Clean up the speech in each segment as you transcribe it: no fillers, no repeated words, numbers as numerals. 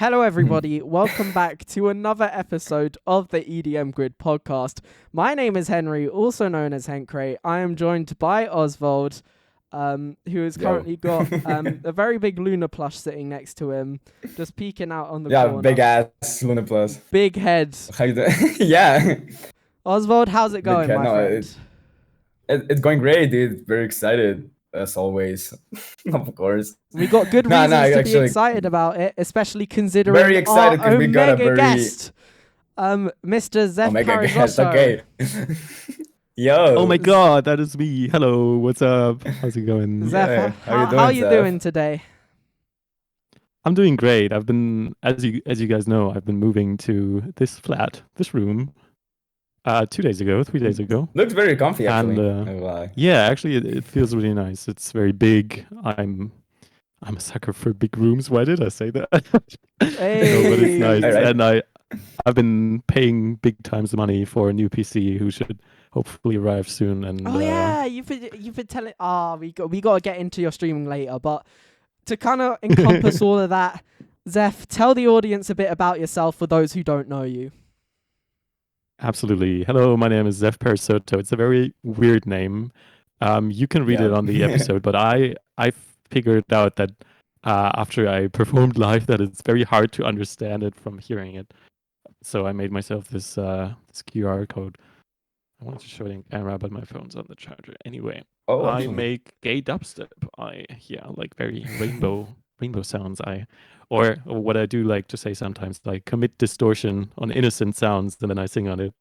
Hello, everybody. Welcome back to another episode of the EDM Grid Podcast. My name is Henry, also known as Henkray. I am joined by Oswald, who has currently got a very big Luna plush sitting next to him, just peeking out on the corner. Yeah, big ass Luna plus. Big head. How you doing? Yeah. Oswald, how's it going, my friend? It's going great, dude. Very excited, as always. Of course. We got good reasons to be excited about it, especially considering very excited our we got a very guest, Mr. Zef Parisoto. Okay. Yo. Oh my god, that is me. Hello, what's up? How's it going? Zef, how are you doing today? I'm doing great. I've been, as you guys know, I've been moving to this room, 3 days ago. Looks very comfy, actually. And, yeah, actually, it feels really nice. It's very big. I'm a sucker for big rooms. Why did I say that? Hey. No, but it's nice. Right. And I've been paying big times money for a new PC who should hopefully arrive soon. And yeah, you've been telling. We got to get into your streaming later, but to kind of encompass all of that, Zef, tell the audience a bit about yourself for those who don't know you. Absolutely. Hello, my name is Zef Parisoto. It's a very weird name. You can read it on the episode, but I figured out that after I performed live that it's very hard to understand it from hearing it. So I made myself this QR code. I wanted to show it in camera, but my phone's on the charger. Anyway, I make gay dubstep. Like very rainbow sounds. Or what I do like to say sometimes, like commit distortion on innocent sounds, and then I sing on it.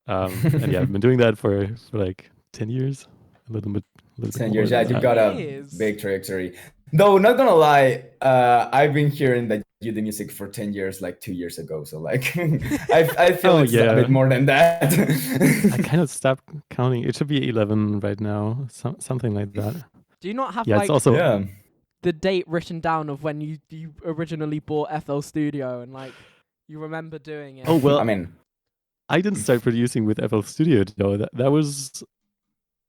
And yeah, I've been doing that for like 10 years, a little bit 10 years, yeah, you've got a big trajectory. Though, not gonna lie, I've been hearing that you did music for 10 years, like 2 years ago. So, like, I feel it's a bit more than that. I kind of stopped counting. It should be 11 right now, something like that. Do you not have it's also, the date written down of when you originally bought FL Studio and like you remember doing it? Oh, well, I mean, I didn't start producing with FL Studio though. That was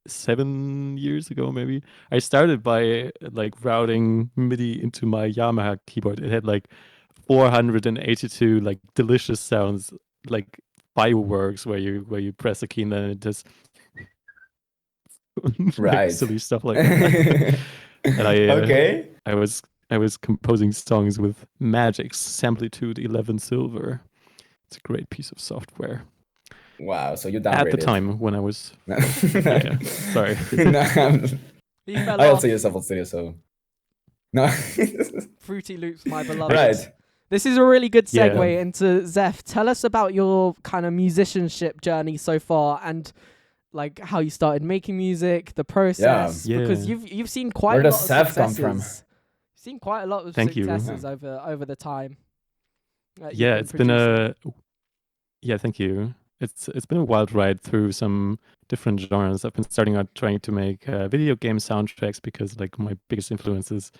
7 years ago, maybe. I started by like routing MIDI into my Yamaha keyboard. It had like 482 like delicious sounds, like fireworks where you press a key and then it just right, silly stuff like that. And I was composing songs with Magic's Samplitude 11 Silver. It's a great piece of software. Wow, so you at the time when I was sorry. I also use FL Studio, so no. Fruity Loops, my beloved. Right. This is a really good segue into Zef. Tell us about your kind of musicianship journey so far and like how you started making music, the process, because you've seen quite a lot of successes. Where does Zef come from? You've seen quite a lot of successes over the time. It's been thank you. It's been a wild ride through some different genres. I've been starting out trying to make video game soundtracks because like my biggest influences,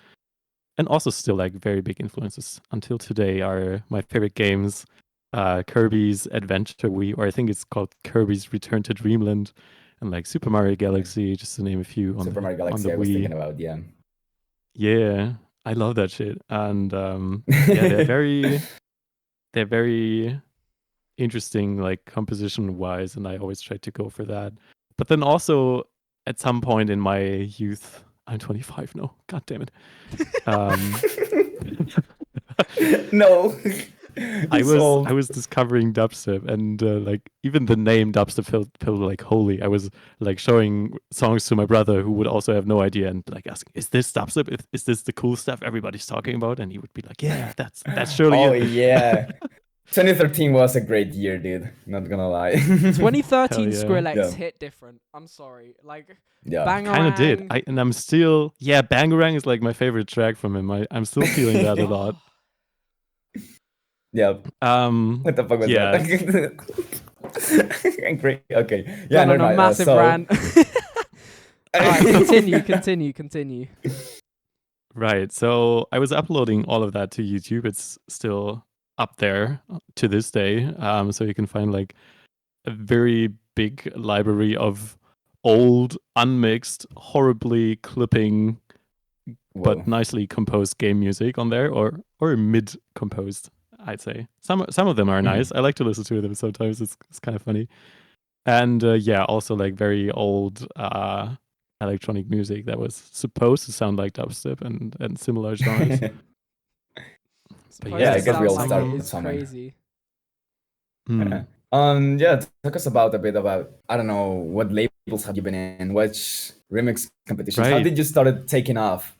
and also still like very big influences until today, are my favorite games. Kirby's Adventure Wii, or I think it's called Kirby's Return to Dreamland, and like Super Mario Galaxy, just to name a few. Super Mario Galaxy, on the I was Wii. thinking about, Yeah, I love that shit, and they're very interesting, like composition wise, and I always try to go for that. But then also at some point in my youth, I'm 25 now. God damn it. No. I was discovering dubstep, and like even the name dubstep felt like holy. I was like showing songs to my brother who would also have no idea and like asking, "Is this dubstep? Is this the cool stuff everybody's talking about?" And he would be like, "Yeah, that's surely." Oh yeah. 2013 was a great year, dude. Not gonna lie. 2013 Skrillex hit different. I'm sorry, like Bangarang. Kind of did. I'm still Bangarang is like my favorite track from him. I'm still feeling that a lot. Yeah. What the fuck was that? Great. Okay. Yeah. No, massive rant. Alright, continue. Right. So I was uploading all of that to YouTube. It's still up there to this day. So you can find like a very big library of old, unmixed, horribly clipping but nicely composed game music on there, or mid composed, I'd say. Some of them are nice. I like to listen to them sometimes. It's kind of funny. And also like very old electronic music that was supposed to sound like dubstep and similar genres. But yeah, I guess we all start with something. Crazy. Talk us about a bit about, I don't know, what labels have you been in, which remix competitions? Right. How did you start taking off?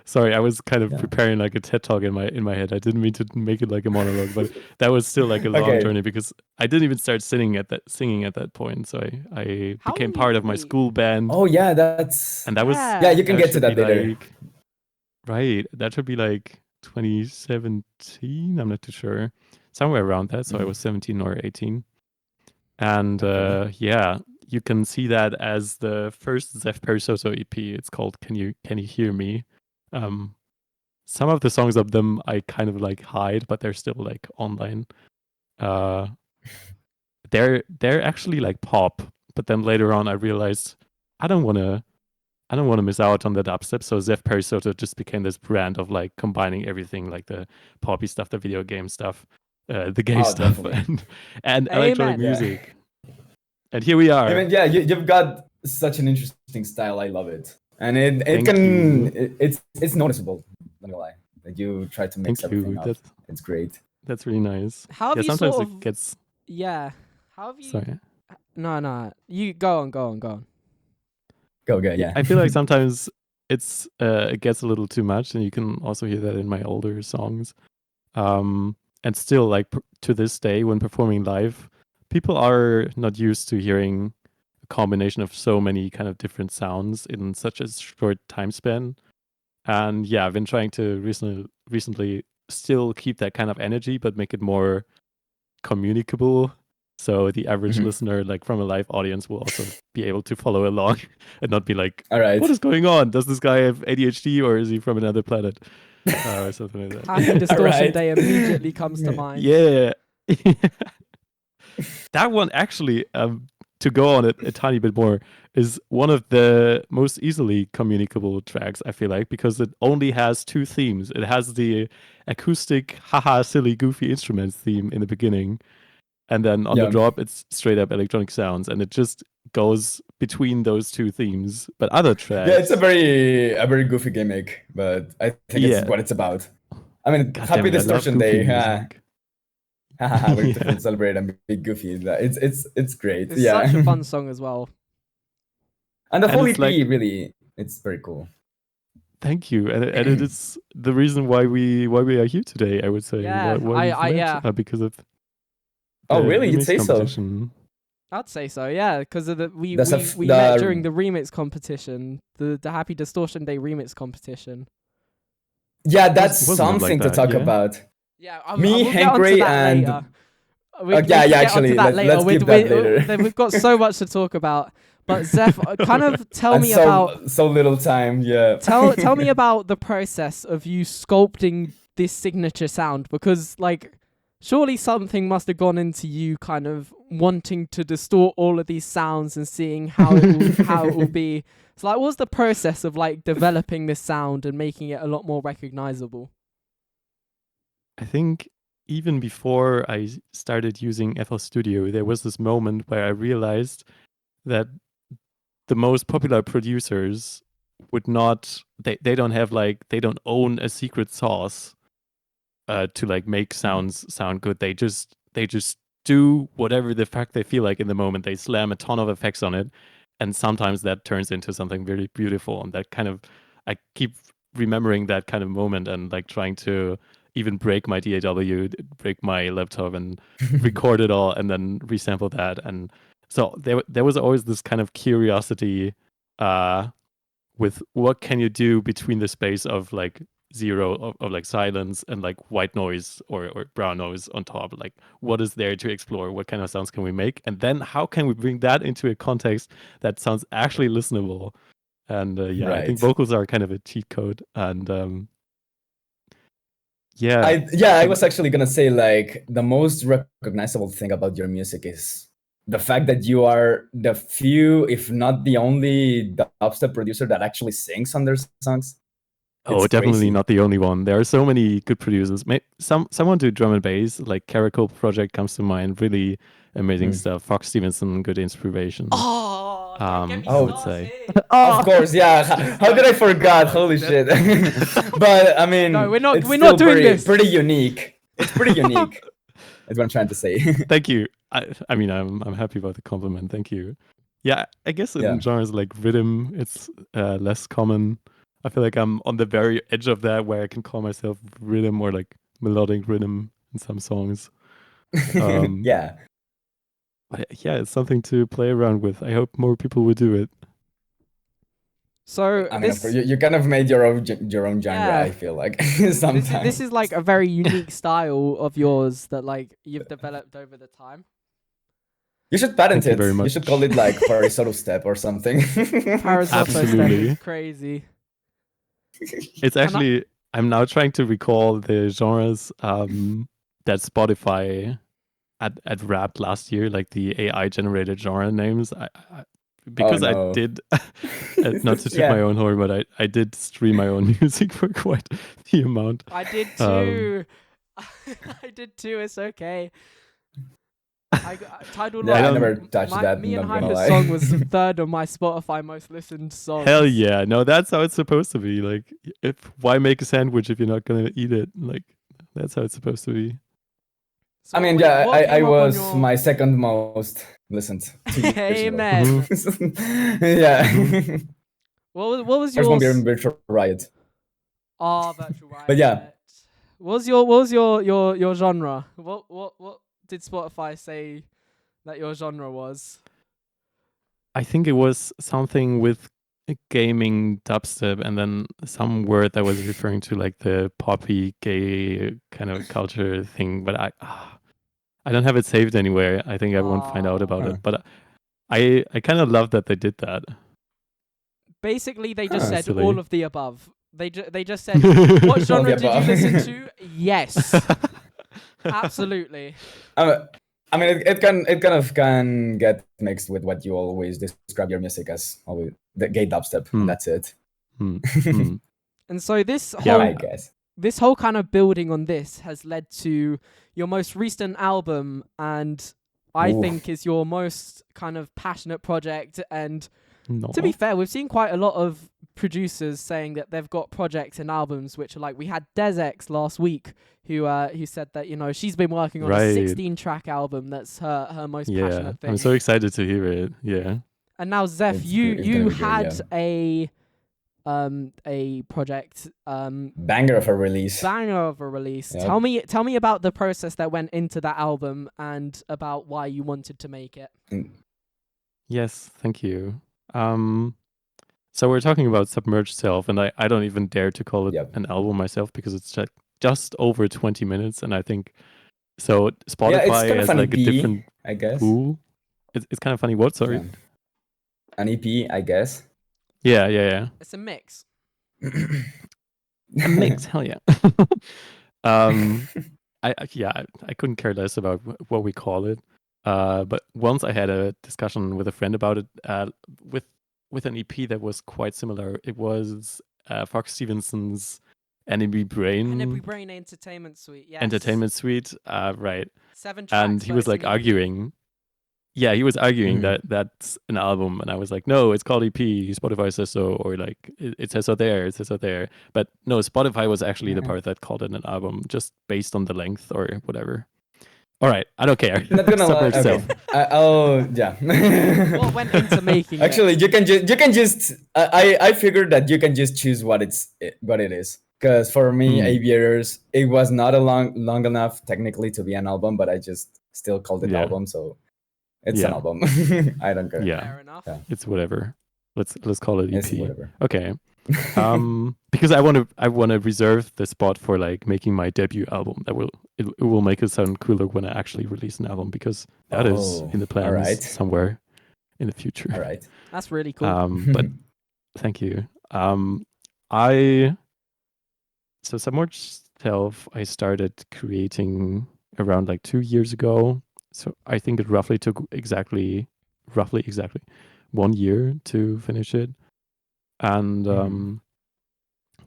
Sorry, I was kind of preparing like a TED talk in my head. I didn't mean to make it like a monologue, but that was still like a long journey because I didn't even start singing at that point. So I became part of my school band. Oh yeah, and that was you can get to that later. Like, right, that should be like 2017. I'm not too sure, somewhere around that. So I was 17 or 18, and you can see that as the first Zef Parisoto EP. It's called "Can You Hear Me." Some of the songs of them I kind of like hide, but they're still like online. They're actually like pop, but then later on I realized I don't want to miss out on the dubstep. So Zef Parisoto just became this brand of like combining everything, like the poppy stuff, the video game stuff, the gay stuff, and electronic music. And here we are. I mean, you've got such an interesting style. I love it. And it's noticeable. Not gonna lie, that you try to mix everything up. It's great. That's really nice. How have you sometimes sort of, it gets. Yeah. How have you? Sorry. No. You go on. Go. Yeah. I feel like sometimes it gets a little too much, and you can also hear that in my older songs. And still, like to this day, when performing live, people are not used to hearing combination of so many kind of different sounds in such a short time span. And I've been trying to recently still keep that kind of energy but make it more communicable, so the average listener, like from a live audience, will also be able to follow along and not be like, all right, what is going on? Does this guy have ADHD or is he from another planet? Or something like that. Happy Distortion Day immediately comes to mind. Yeah. That one actually, to go on it a tiny bit more, is one of the most easily communicable tracks, I feel like, because it only has two themes. It has the acoustic, haha, silly, goofy instruments theme in the beginning, and then on the drop, it's straight up electronic sounds, and it just goes between those two themes. But other tracks... Yeah, it's a very goofy gimmick, but I think it's what it's about. I mean, Happy Distortion Day, we can celebrate and be goofy. It's great. It's such a fun song as well. And the whole EP, really, it's very cool. Thank you, and it is the reason why we are here today. I would say, because of. Oh really? You'd say so? I'd say so, yeah, because of we met during the remix competition, the Happy Distortion Day remix competition. Yeah, that's something to talk about. Yeah, Henry, and actually, let's keep that later. We've got so much to talk about. But Zef, kind of tell me about so little time. Yeah. Tell me about the process of you sculpting this signature sound, because like surely something must have gone into you kind of wanting to distort all of these sounds and seeing how it will be. So like, what was the process of like developing this sound and making it a lot more recognizable? I think even before I started using FL Studio, there was this moment where I realized that the most popular producers would not, they don't own a secret sauce to like make sounds sound good. They just do whatever the fuck they feel like in the moment. They slam a ton of effects on it, and sometimes that turns into something really beautiful. And that kind of, I keep remembering that kind of moment and like trying to even break my DAW, break my laptop and record it all and then resample that. And so there was always this kind of curiosity with what can you do between the space of like zero of like silence and like white noise or brown noise on top. Like what is there to explore? What kind of sounds can we make? And then how can we bring that into a context that sounds actually listenable? And I think vocals are kind of a cheat code. And I was actually gonna say like the most recognizable thing about your music is the fact that you are the few, if not the only, dubstep producer that actually sings on their songs. Oh, definitely not the only one. There are so many good producers. Someone do drum and bass, like Caracol Project comes to mind. Really amazing stuff. Fox Stevenson, good inspiration. Oh, I would say. Of course, yeah. How did I forget? Holy shit! But I mean, no, we're not doing this. Pretty unique. It's pretty unique. That's what I'm trying to say. Thank you. I mean, I'm happy about the compliment. Thank you. Yeah, I guess in genres like rhythm, it's less common. I feel like I'm on the very edge of that, where I can call myself rhythm or like melodic rhythm in some songs. Yeah. But yeah, it's something to play around with. I hope more people will do it. So I mean, you kind of made your own genre. Yeah. I feel like sometimes this is like a very unique style of yours that like you've developed over the time. You should patent it. You should call it like Parisoto step or something. Parisoto step is crazy. It's actually I'm now trying to recall the genres that Spotify had wrapped last year, like the AI generated genre names. I did not to toot my own horn, but I did stream my own music for quite the amount. I did too. I did too. It's okay. I never touched that. Me and Hyper's song was third on my Spotify most listened songs. Hell yeah! No, that's how it's supposed to be. Like, why make a sandwich if you're not gonna eat it? Like, that's how it's supposed to be. So I mean, I was my second most listened. Amen. Yeah. What was yours? First one being Virtual Riot. Oh, Virtual Riot. But yeah. What was your genre? What did Spotify say that your genre was? I think it was something with gaming dubstep, and then some word that was referring to like the poppy gay kind of culture thing. But I don't have it saved anywhere. I think I won't find out about it. But I kind of love that they did that. Basically, they just said all of the above. They just said, what genre did you listen to? Yes. Absolutely. I mean, it kind of can get mixed with what you always describe your music as, the gay dubstep. And that's it. And so this whole kind of building on this has led to your most recent album, and I think is your most kind of passionate project. And to be fair, we've seen quite a lot of producers saying that they've got projects and albums which are like, we had Desex last week who said that, you know, she's been working on a 16-track album that's her most passionate thing. I'm so excited to hear it. Yeah. And now Zef, you had a project banger of a release. Yep. Tell me about the process that went into that album and about why you wanted to make it. Yes, thank you. So we're talking about Submerged Self, and I don't even dare to call it an album myself because it's just over 20 minutes, and I think so Spotify has like a different, I guess. Ooh, it's kind of funny. What? Sorry. Yeah. An EP, I guess. Yeah. It's a mix. A mix, hell yeah. I couldn't care less about what we call it. But once I had a discussion with a friend about it, with an EP that was quite similar. It was Fox Stevenson's Enemy Brain Entertainment Suite. Yes. Entertainment Suite, right. 7 tracks. And he was like arguing. Yeah, he was arguing that that's an album, and I was like, no, it's called EP. Spotify says so, or like it says so there, it says so there. But no, Spotify was actually the part that called it an album, just based on the length or whatever. All right, I don't care. Not gonna lie. Okay. What went into making Actually, you can just. I figured that you can just choose what it is. Because for me, Aviators, it was not long enough technically to be an album, but I just still called it album. So it's an album. I don't care. Yeah, fair enough. Yeah. It's whatever. Let's call it EP. It's whatever. Okay. Because I want to reserve the spot for like making my debut album. It will make it sound cooler when I actually release an album, because that is in the plans somewhere in the future. All right. That's really cool. But thank you. So Submerged Self I started creating around like 2 years ago. So I think it roughly took exactly 1 year to finish it. And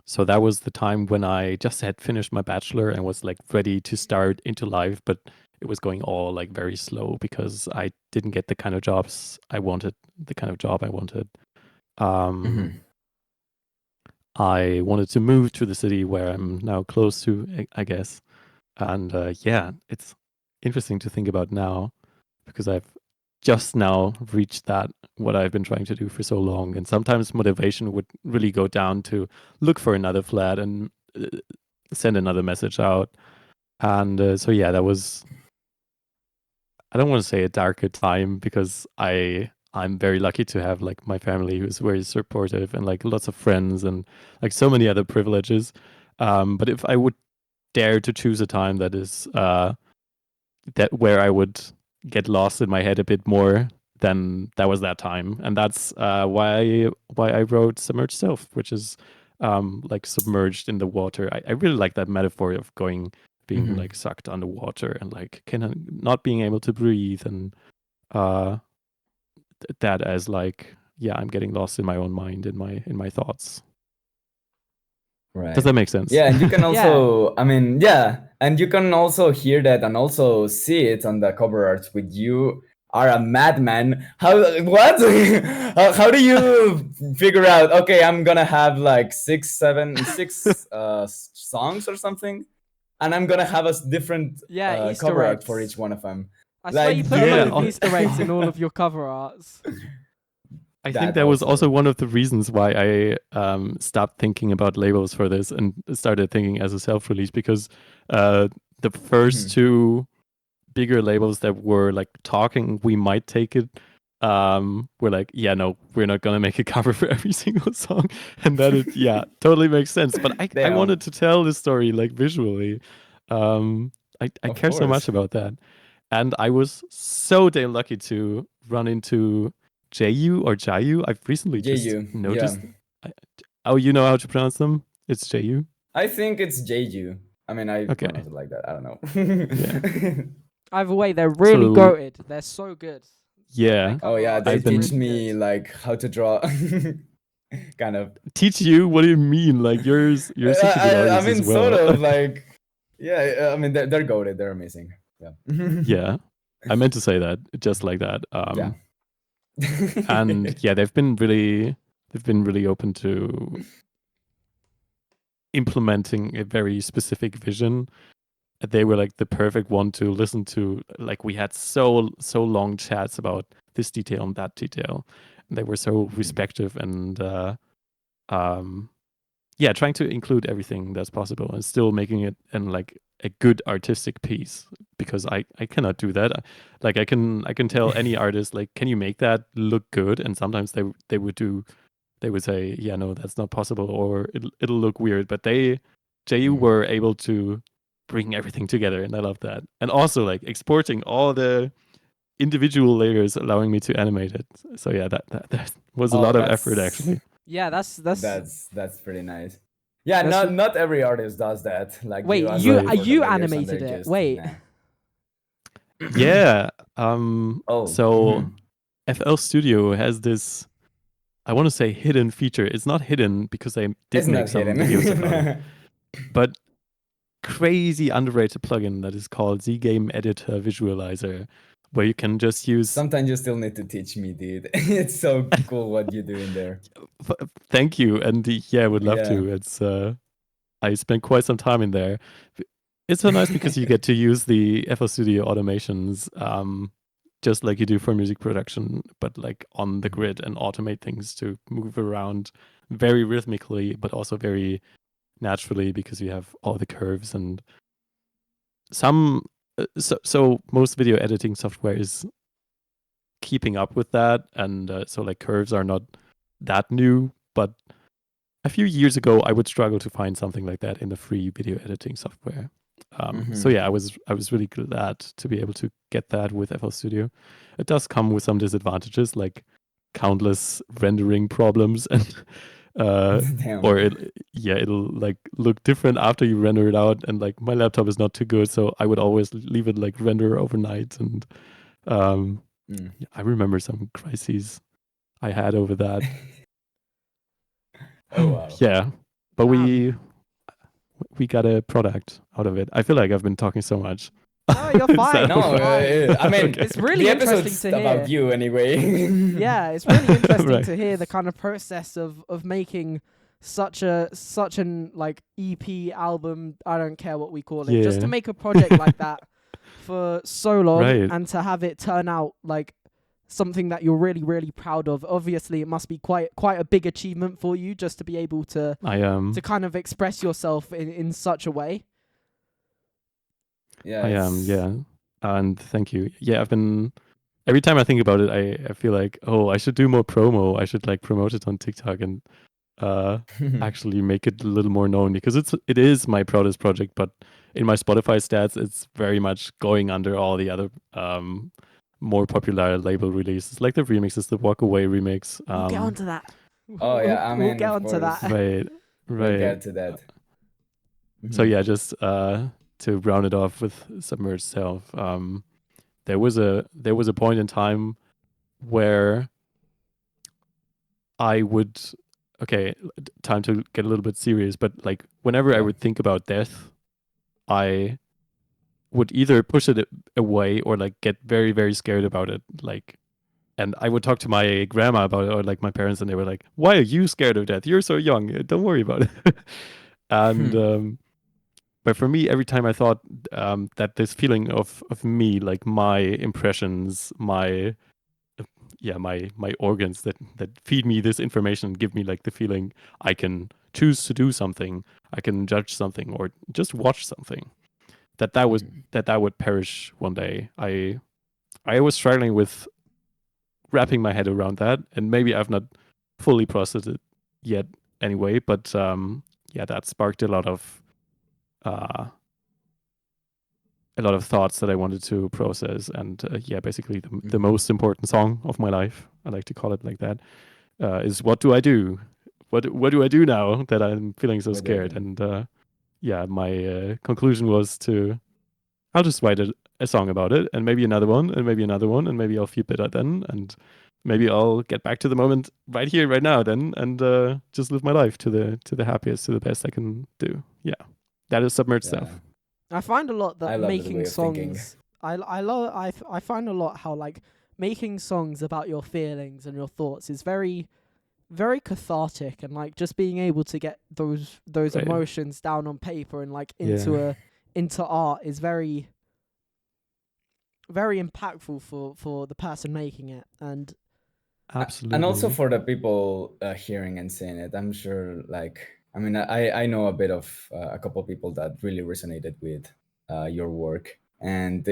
So that was the time when I just had finished my bachelor and was like ready to start into life, but it was going all like very slow because I didn't get the kind of jobs I wanted, the kind of job I wanted. I wanted to move to the city where I'm now close to, I guess. And yeah, it's interesting to think about now because I've just now reached that, what I've been trying to do for so long. And sometimes motivation would really go down to look for another flat and send another message out. And so, yeah, that was, I don't want to say a darker time because I'm very lucky to have like my family who's very supportive and like lots of friends and like so many other privileges. But if I would dare to choose a time that is that where I would get lost in my head a bit more, then that was that time, and that's why I wrote Submerged Self, which is like submerged in the water. I really like that metaphor of being like sucked underwater and like not being able to breathe, and that as like, yeah, I'm getting lost in my own mind, in my thoughts. Right. Does that make sense? Yeah, and you can also, I mean, yeah, and you can also hear that and also see it on the cover art with you are a madman. How, what? How do you figure out, okay, I'm gonna have like six songs or something, and I'm gonna have a different cover art for each one of them. I swear you put a load of Easter eggs in all of your cover arts. I think that was also one of the reasons why I stopped thinking about labels for this and started thinking as a self-release, because the first two bigger labels that were like talking, we might take it, we're like, yeah, no, we're not gonna make a cover for every single song, and that it, yeah, totally makes sense. But I wanted to tell the story like visually. I care so much about that, and I was so damn lucky to run into Jayu or Jayu. I've recently just noticed. Yeah. Oh, you know how to pronounce them? It's Jayu. I think it's Jayu. I mean, I pronounce it like that. I don't know. Either way, they're really goated. They're so good. Yeah. Oh yeah, they teach me like how to draw. Kind of. Teach you? What do you mean? Like you're such a good artist. I mean, as well. sort of like. Yeah, I mean they're goated. They're amazing. Yeah. Yeah, I meant to say that just like that. Yeah. And yeah, they've been really open to implementing a very specific vision. They were like the perfect one to listen to. Like we had so long chats about this detail and that detail, and they were so respectful and yeah, trying to include everything that's possible and still making it and like a good artistic piece, because I cannot do that. Like I can tell any artist, like, can you make that look good? And sometimes they would say, yeah, no, that's not possible, or it'll look weird. But Jayu were able to bring everything together, and I love that. And also like exporting all the individual layers, allowing me to animate it. So yeah, that was a lot of effort actually. Yeah, that's pretty nice. Yeah, not every artist does that. Like, wait, you animated it? Wait. Yeah. So FL Studio has this, I want to say, hidden feature. It's not hidden because they did make some videos about it, but crazy underrated plugin that is called Z Game Editor Visualizer, where you can just use. Sometimes you still need to teach me, dude. It's so cool what you do in there. Thank you, and yeah, I would love to. It's I spent quite some time in there. It's so nice because you get to use the FL Studio automations, just like you do for music production, but like on the grid, and automate things to move around very rhythmically, but also very naturally, because you have all the curves and some. So most video editing software is keeping up with that, and so like curves are not that new, but a few years ago I would struggle to find something like that in the free video editing software. So yeah, I was really glad to be able to get that with FL Studio. It does come with some disadvantages, like countless rendering problems, and or it'll like look different after you render it out, and like my laptop is not too good, so I would always leave it like render overnight, and I remember some crises I had over that. Oh wow. Yeah, but we got a product out of it. I feel like I've been talking so much. No, you're fine. No, I mean, it's really interesting to hear. About you anyway. Yeah, it's really interesting to hear the kind of process of making such an like EP album. I don't care what we call it, just to make a project like that for so long, and to have it turn out like something that you're really, really proud of. Obviously, it must be quite a big achievement for you just to be able to to kind of express yourself in such a way. Yeah, I am. Yeah, and thank you. Yeah, I've been. Every time I think about it, I feel like, oh, I should do more promo. I should like promote it on TikTok and actually make it a little more known, because it is my proudest project. But in my Spotify stats, it's very much going under all the other more popular label releases, like the remixes, the Walk Away remix. We'll get onto that. Oh yeah, I mean, we'll get onto that. Right. We'll get to that. So yeah, just to round it off with Submerged Self, there was a point in time where I would, time to get a little bit serious, but like whenever I would think about death, I would either push it away or like get very, very scared about it. Like, and I would talk to my grandma about it, or like my parents, and they were like, "Why are you scared of death? You're so young. Don't worry about it." And but for me, every time I thought that this feeling of me, like my impressions, my organs that feed me this information, give me like the feeling I can choose to do something, I can judge something, or just watch something, that would perish one day. I was struggling with wrapping my head around that, and maybe I've not fully processed it yet anyway, but that sparked a lot of thoughts that I wanted to process. And basically the most important song of my life, I like to call it like that, is What Do I Do? What do I do now that I'm feeling so scared? And my conclusion was I'll just write a song about it, and maybe another one, and maybe another one, and maybe I'll feel better then, and maybe I'll get back to the moment right here, right now then, and just live my life to the happiest, to the best I can do. Yeah. That is Submerged Self. I find a lot that making songs, I find a lot how like making songs about your feelings and your thoughts is very, very cathartic, and like just being able to get those emotions down on paper and like into art is very, very impactful for the person making it. And absolutely, and also for the people hearing and seeing it. I'm sure, like, I mean, I know a bit of a couple of people that really resonated with your work, and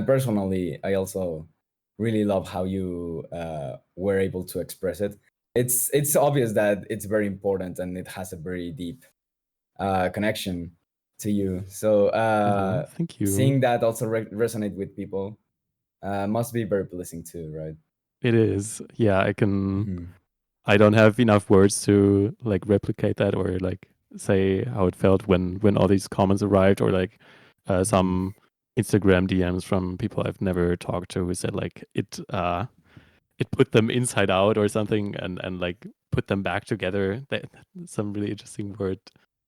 personally, I also really love how you were able to express it. It's obvious that it's very important, and it has a very deep connection to you. So thank you. Seeing that also resonate with people must be very pleasing too, right? It is. Yeah, I can. I don't have enough words to like replicate that, or like say how it felt when all these comments arrived, or like some Instagram DMs from people I've never talked to who said like it put them inside out or something, and like put them back together. Some really interesting word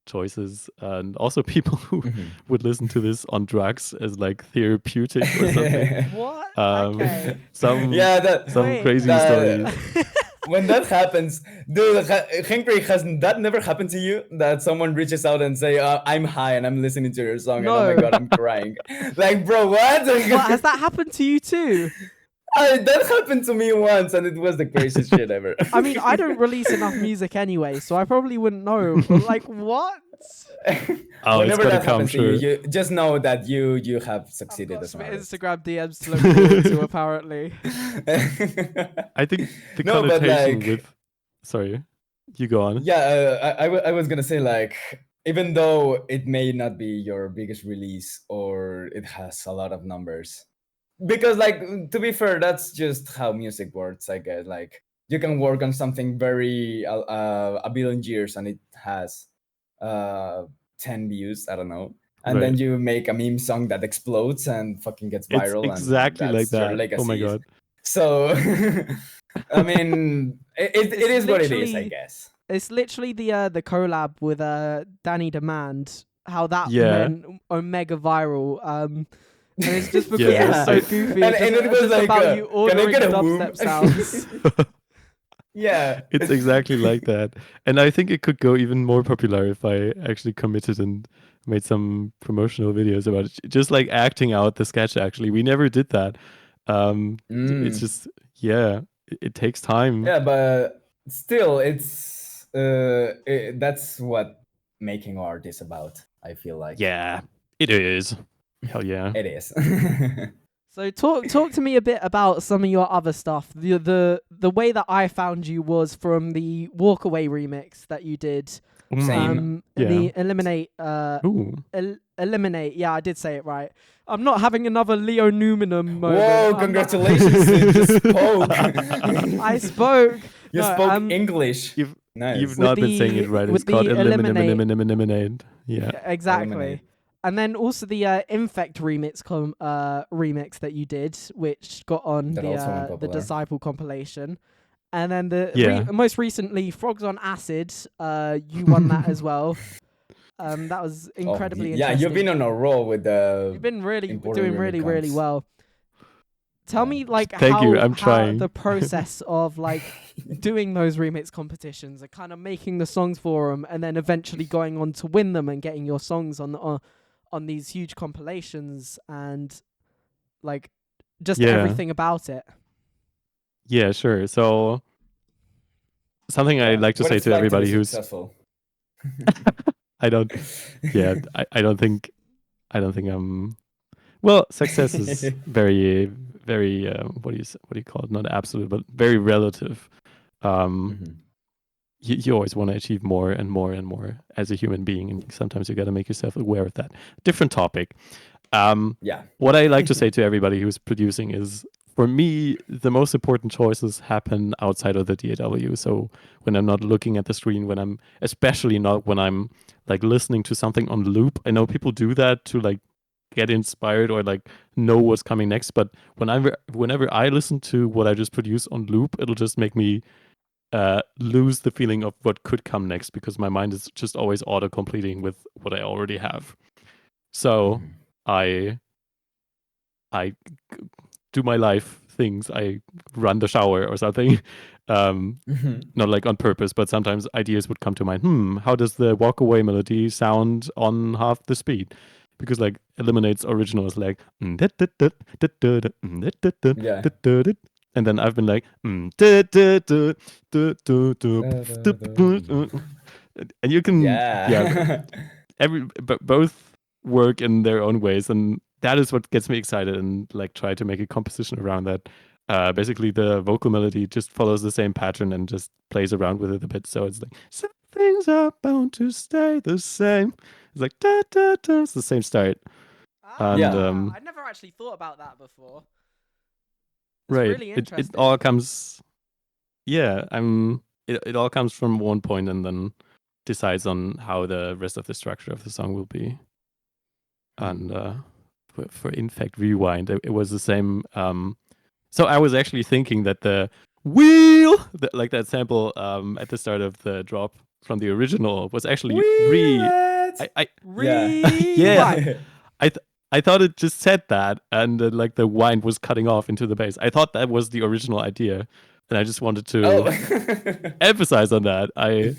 choices, and also people who would listen to this on drugs as like therapeutic or something. What? Okay. Some crazy stories. When that happens, dude, Henry, has that never happened to you? That someone reaches out and say, I'm high and I'm listening to your song, no. And oh my God, I'm crying. Like, bro, what? Has that happened to you too? That happened to me once, and it was the craziest shit ever. I mean, I don't release enough music anyway, so I probably wouldn't know. But like, what? Whenever that happens to you, just know that you have succeeded as well. Instagram DMs to look forward to, apparently. I think the connotation with... Sorry, you go on. Yeah, I was gonna say, like, even though it may not be your biggest release or it has a lot of numbers, because, like, to be fair, that's just how music works, I guess. Like, you can work on something very a billion years and it has 10 views, I don't know, and then you make a meme song that explodes and fucking gets viral. It's exactly and like that. Oh my God. So I mean, it is what it is, I guess. It's literally the collab with Danny Demand. How that went omega viral. And it's just because it's so goofy. And it was like about you ordering dubstep sounds. Yeah, it's exactly like that. And I think it could go even more popular if I actually committed and made some promotional videos about it. Just like acting out the sketch, actually. We never did that. It's just, it takes time. Yeah, but still, it's that's what making art is about, I feel like. Yeah, it is. Hell yeah. It is. So talk to me a bit about some of your other stuff. The way that I found you was from the Walkaway remix that you did. Same. The Eliminate. Eliminate. Yeah, I did say it right. I'm not having another Leo Numinum moment. Whoa! Congratulations! You just spoke. I spoke. You spoke English. You've not been saying it right. It's called Eliminate. Yeah. Exactly. Eliminate. And then also the Infect remix that you did, which got on the Disciple compilation. And then most recently, Frogs on Acid, you won that as well. That was incredibly interesting. Yeah, you've been on a roll with the. You've been doing really well. Tell me Thank you. I'm trying. The process of like doing those remix competitions and kind of making the songs for them, and then eventually going on to win them and getting your songs on these huge compilations, and like just everything about it. Yeah, sure. So something I like to say to everybody who's successful. I don't think well, success is very what do you call it? Not absolute, but very relative. You always want to achieve more and more and more as a human being, and sometimes you got to make yourself aware of that. Different topic. What I like to say to everybody who's producing is, for me, the most important choices happen outside of the DAW. So when I'm not looking at the screen, especially not when I'm like listening to something on loop. I know people do that to like get inspired or like know what's coming next. But whenever I listen to what I just produced on loop, it'll just make me lose the feeling of what could come next, because my mind is just always auto-completing with what I already have. So I do my life things. I run the shower or something. Not like on purpose, but sometimes ideas would come to mind. How does the Walkaway melody sound on half the speed? Because like Eliminate's original is like and then I've been like and you can both work in their own ways, and that is what gets me excited and like try to make a composition around that. Basically the vocal melody just follows the same pattern and just plays around with it a bit, so it's like some things are bound to stay the same. It's like da da da. It's the same start. I never actually thought about that before. It's right. Really interesting. It all comes. Yeah, it all comes from one point and then decides on how the rest of the structure of the song will be. And for Infect Rewind, it was the same. So I was actually thinking that the wheel, like that sample at the start of the drop from the original, was actually I thought it just said that, and like the wind was cutting off into the bass. I thought that was the original idea, and I just wanted to emphasize on that. I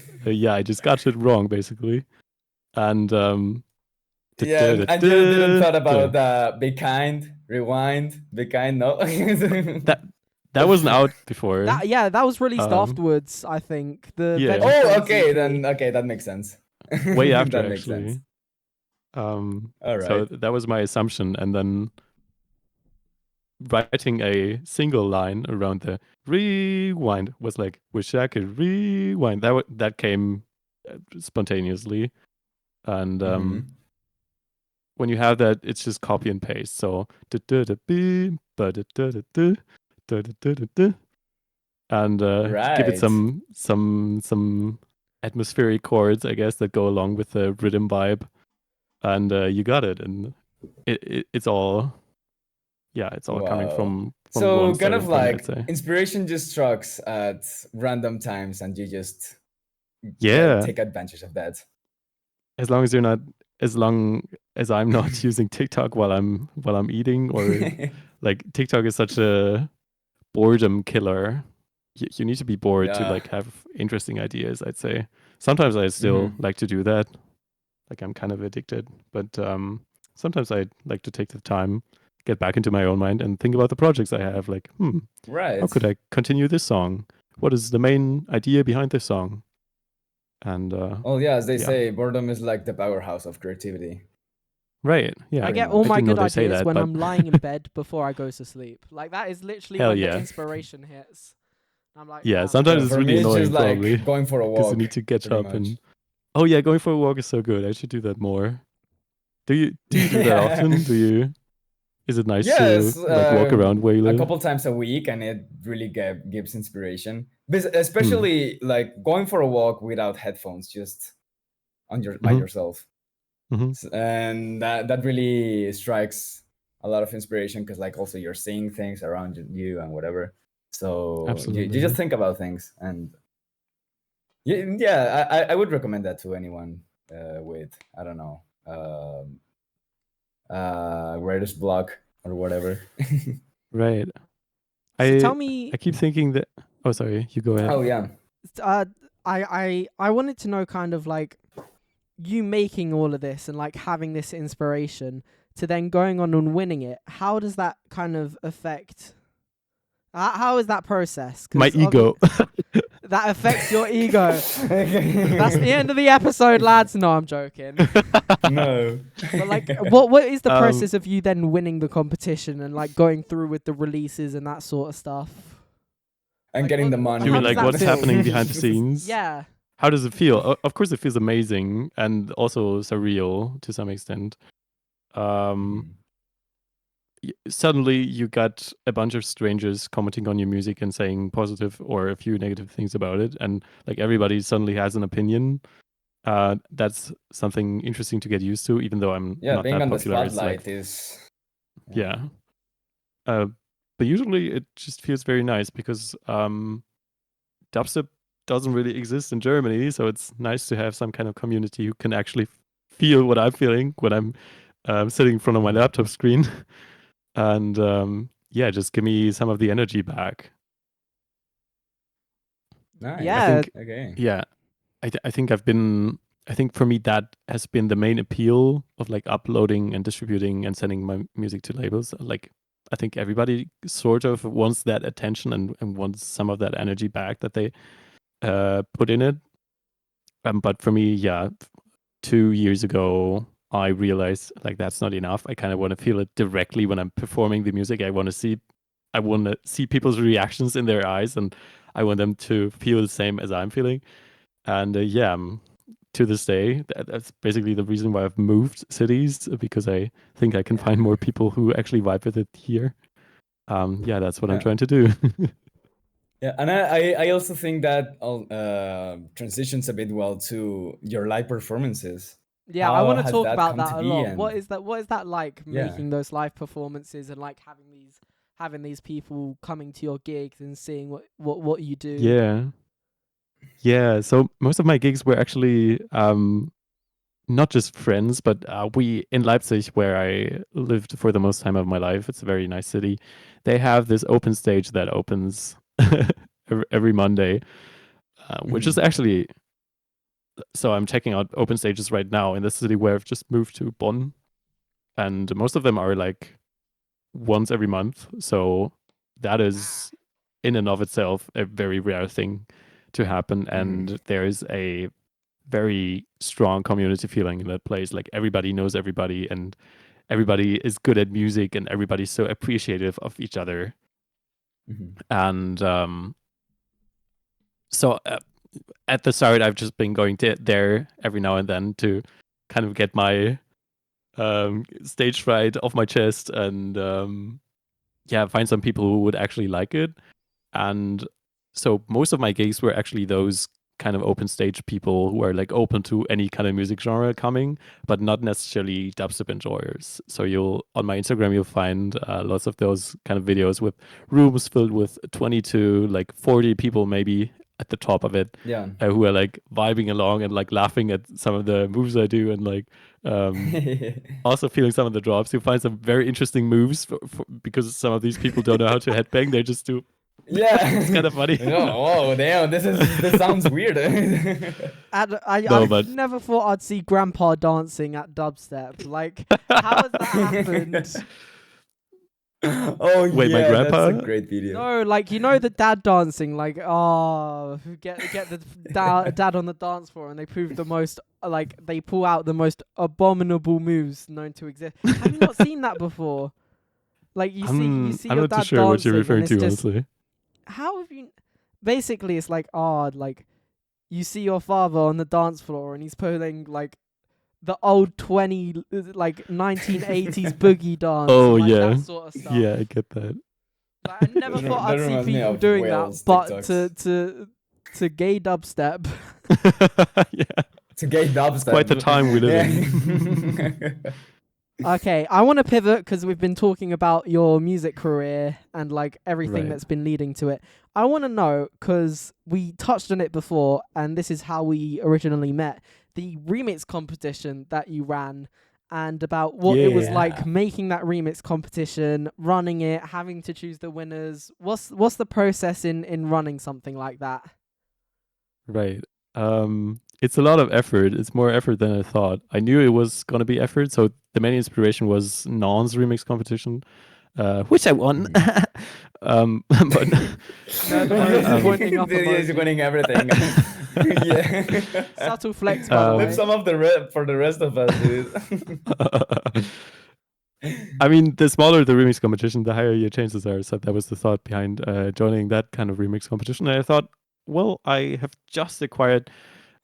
just got it wrong basically, and and you didn't thought about be kind, rewind, be kind. No, that wasn't out before. That was released afterwards, I think. That makes sense. Way after, that actually. Makes sense. All right. So that was my assumption, and then writing a single line around the rewind was like, wish I could rewind. That came spontaneously, and when you have that, it's just copy and paste. So and give it some atmospheric chords, I guess, that go along with the rhythm vibe. And you got it, and it's all coming from so kind of like inspiration just strikes at random times, and you just take advantage of that. As long as I'm not using TikTok while I'm eating, or like TikTok is such a boredom killer. You need to be bored to like have interesting ideas, I'd say. Sometimes I still like to do that. Like I'm kind of addicted, but sometimes I like to take the time, get back into my own mind and think about the projects I have. Like, how could I continue this song? What is the main idea behind this song? And as they say, boredom is like the powerhouse of creativity. Right. Yeah. I get all my good ideas when I'm lying in bed before I go to sleep. Like that is literally when the inspiration hits. I'm like, sometimes it's really annoying. It's just like probably going for a walk because you need to get up and. Oh yeah, going for a walk is so good. I should do that more. Do you do that often? Is it nice to like walk around where you live? A couple times a week, and it really gives inspiration. Especially like going for a walk without headphones, just by yourself. And that really strikes a lot of inspiration because like also you're seeing things around you and whatever. So you just think about things, and I would recommend that to anyone with I don't know writer's block or whatever. Right. So tell me. I keep thinking that. Oh, sorry. You go ahead. Oh yeah. I wanted to know kind of like you making all of this and like having this inspiration to then going on and winning it. How does that kind of affect? How is that process? My ego. That affects your ego. That's the end of the episode, lads. No, I'm joking. No. But like, what is the process of you then winning the competition and like going through with the releases and that sort of stuff? And like, getting the money. You mean like what's happening behind the scenes? Yeah. How does it feel? Of course, it feels amazing and also surreal to some extent. Suddenly you got a bunch of strangers commenting on your music and saying positive or a few negative things about it, and like everybody suddenly has an opinion. That's something interesting to get used to, even though I'm not being that on popular. The spotlight is but usually it just feels very nice because dubstep doesn't really exist in Germany, so it's nice to have some kind of community who can actually feel what I'm feeling when I'm sitting in front of my laptop screen. And just give me some of the energy back. Nice. Yeah. I think for me that has been the main appeal of like uploading and distributing and sending my music to labels. Like I think everybody sort of wants that attention and wants some of that energy back that they put in it. But for me, 2 years ago, I realized like that's not enough. I kind of want to feel it directly when I'm performing the music. I want to see people's reactions in their eyes, and I want them to feel the same as I'm feeling. And to this day, that's basically the reason why I've moved cities, because I think I can find more people who actually vibe with it here. That's what I'm trying to do. Yeah, and I also think that transitions a bit well to your live performances. Yeah, I want to talk about that a lot. What is that like, making those live performances and like having these people coming to your gigs and seeing what you do? Yeah. So most of my gigs were actually not just friends, but we in Leipzig, where I lived for the most time of my life. It's a very nice city. They have this open stage that opens every Monday, which is actually. So I'm checking out open stages right now in the city where I've just moved to, Bonn, and most of them are like once every month. So that is in and of itself a very rare thing to happen, and there is a very strong community feeling in that place. Like everybody knows everybody, and everybody is good at music, and everybody's so appreciative of each other. And so at the start, I've just been going there every now and then to kind of get my stage fright off my chest and find some people who would actually like it. And so most of my gigs were actually those kind of open stage people who are like open to any kind of music genre coming, but not necessarily dubstep enjoyers. So on my Instagram, you'll find lots of those kind of videos with rooms filled with 20 to like 40 people maybe at the top of it, Yeah. who are like vibing along and like laughing at some of the moves I do, and like also feeling some of the drops. You find some very interesting moves because some of these people don't know how to headbang. They just do. Yeah, it's kind of funny. Oh, damn! This sounds weird. I never thought I'd see Grandpa dancing at dubstep. Like, how has that happened? Oh, wait, yeah, my grandpa? That's a great video. No, like, you know the dad dancing, like, get the dad on the dance floor, and they prove the most, like, they pull out the most abominable moves known to exist. Have you not seen that before? Like, you see I'm your not dad too sure what you're dancing, referring and to, it's just, honestly. how have you? Basically, it's like, like, you see your father on the dance floor, and he's pulling like the old 1980s boogie dance. Oh, and, like, yeah. that sort of stuff. Yeah, I get that. Like, I never thought I'd see people doing that, but to gay dubstep. Yeah. To gay dubstep. It's quite the time we live in. Okay, I want to pivot because we've been talking about your music career and like everything that's been leading to it. I want to know, because we touched on it before, and this is how we originally met, the remix competition that you ran, and about what it was like making that remix competition, running it, having to choose the winners. What's the process in running something like that? Right. It's a lot of effort. It's more effort than I thought. I knew it was going to be effort. So the main inspiration was Non's remix competition, which I won. But he's winning everything. Yeah. Subtle flex, by the way. Some of for the rest of us, dude. I mean, the smaller the remix competition, the higher your chances are. So that was the thought behind joining that kind of remix competition. And I thought, well, I have just acquired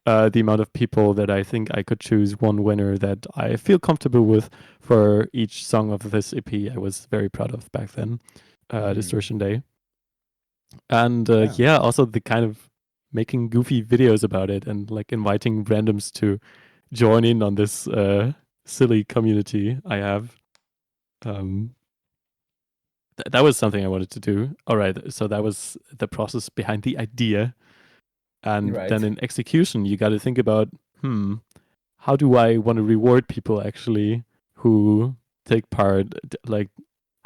the amount of people that I think I could choose one winner that I feel comfortable with for each song of this EP I was very proud of back then, Distortion Day. And also the kind of making goofy videos about it and like inviting randoms to join in on this silly community I have. That was something I wanted to do. All right, so that was the process behind the idea. And then in execution, you got to think about, how do I want to reward people actually who take part? Like,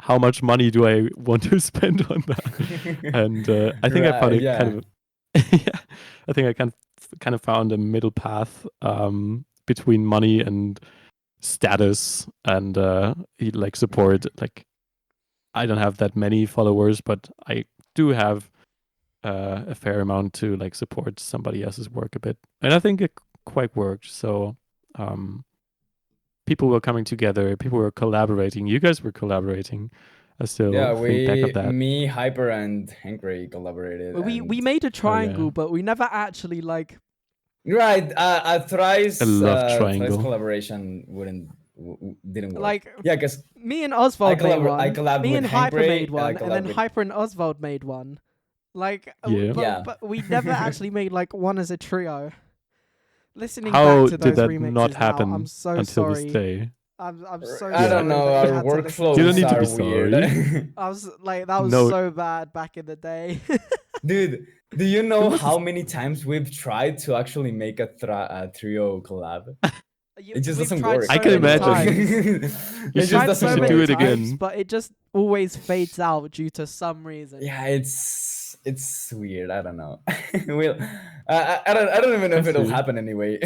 how much money do I want to spend on that? And I think I found it kind of, I think I kind of found a middle path between money and status and like support. Like, I don't have that many followers, but I do have a fair amount to like support somebody else's work a bit, and I think it quite worked. So people were coming together, people were collaborating. You guys were collaborating. I still think back of that. Me, Hyper, and Henry collaborated. Well, we made a triangle, but we never actually like. Right, Thrice. I love triangle. Thrice collaboration didn't work. Like, because me and Oswald made one. I collabed me with and Hyper Henry, made one, and then Hyper and Oswald made one. Like, but we never actually made like one as a trio. Listening back to those remixes, did that not happen I'm so until sorry. this day? I'm so I don't know. Our workflows you don't need to are be weird. sorry. I was like, that was so bad back in the day. Dude, do you know how many times we've tried to actually make a trio collab? It just doesn't work. I can imagine. You just doesn't do it again. But it just always fades out due to some reason. Yeah, it's weird. I don't know. I don't even know if it'll happen anyway.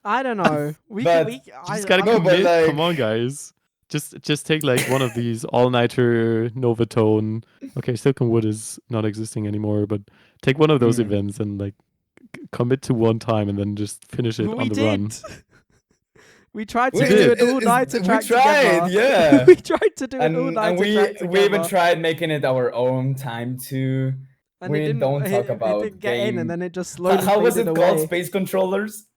I don't know. We just gotta commit. Like, come on, guys. Just take like one of these all-nighter Novatone. Okay, Silken Wood is not existing anymore, but take one of those events and like commit to one time and then just finish it on the run. We tried to do an all-nighter track together. Yeah. We tried to do an all-nighter track together. We even tried making it our own time too. And we don't talk about it didn't get in, and then it just slowly How was it away. called? Space controllers?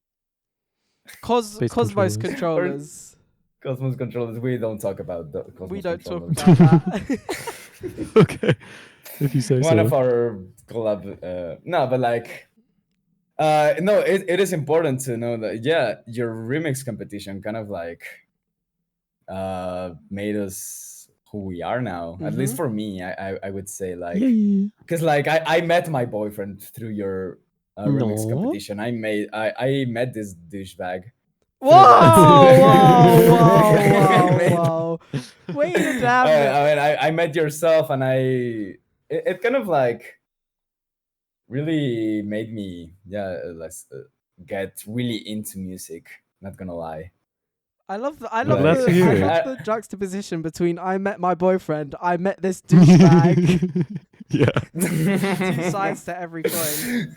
Cosmos controllers. Cosmos controllers. We don't talk about the Cosmos We don't talk controllers. about that. Okay. If you say One of our collab. No, but like. No, it is important to know that your remix competition kind of like made us who we are now. At least for me, I would say, like, Yay. because like I met my boyfriend through your remix competition. I met this douchebag. Whoa! Wait a damn minute. I mean, I met yourself, and it kind of like really made me get really into music. Not gonna lie. I love the juxtaposition between I met my boyfriend, I met this douchebag. Yeah. 2 sides to every coin.